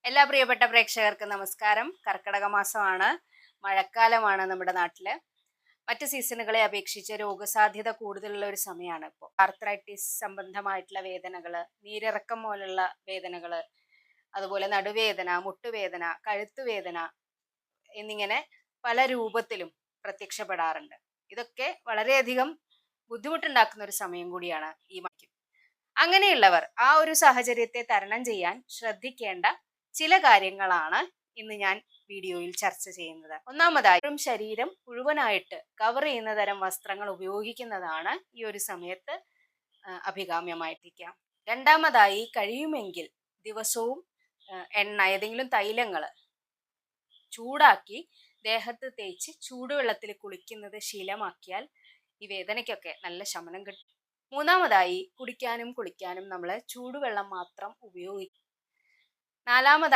എല്ലാ പ്രിയപ്പെട്ട പ്രേക്ഷകർക്കും നമസ്കാരം. കർക്കിടക മാസമാണ്, മഴക്കാലമാണ് നമ്മുടെ നാട്ടില്. മറ്റ് സീസണുകളെ അപേക്ഷിച്ച് രോഗസാധ്യത കൂടുതലുള്ള ഒരു സമയമാണ് ഇപ്പോൾ. ആർത്രൈറ്റിസ് സംബന്ധമായിട്ടുള്ള വേദനകള്, നീരിറക്കം പോലുള്ള വേദനകള്, അതുപോലെ നടുവേദന, മുട്ടുവേദന, കഴുത്തുവേദന എന്നിങ്ങനെ പല രൂപത്തിലും പ്രത്യക്ഷപ്പെടാറുണ്ട്. ഇതൊക്കെ വളരെയധികം ബുദ്ധിമുട്ടുണ്ടാക്കുന്ന ഒരു സമയം കൂടിയാണ് ഈ മാസം. അങ്ങനെയുള്ളവർ ആ ഒരു സാഹചര്യത്തെ തരണം ചെയ്യാൻ ശ്രദ്ധിക്കേണ്ട ചില കാര്യങ്ങളാണ് ഇന്ന് ഞാൻ വീഡിയോയിൽ ചർച്ച ചെയ്യുന്നത്. ഒന്നാമതായി ശരീരം മുഴുവനായിട്ട് കവർ ചെയ്യുന്ന തരം വസ്ത്രങ്ങൾ ഉപയോഗിക്കുന്നതാണ് ഈ ഒരു സമയത്ത് അഭികാമ്യമായിരിക്കാം. രണ്ടാമതായി കഴിയുമെങ്കിൽ ദിവസവും എണ്ണ ഏതെങ്കിലും തൈലങ്ങൾ ചൂടാക്കി ദേഹത്ത് തേച്ച് ചൂടുവെള്ളത്തിൽ കുളിക്കുന്നത് ശീലമാക്കിയാൽ ഈ വേദനയ്ക്കൊക്കെ നല്ല ശമനം കിട്ടും. മൂന്നാമതായി കുടിക്കാനും കുളിക്കാനും നമ്മൾ ചൂടുവെള്ളം മാത്രം ഉപയോഗിക്കും. നാലാമതായി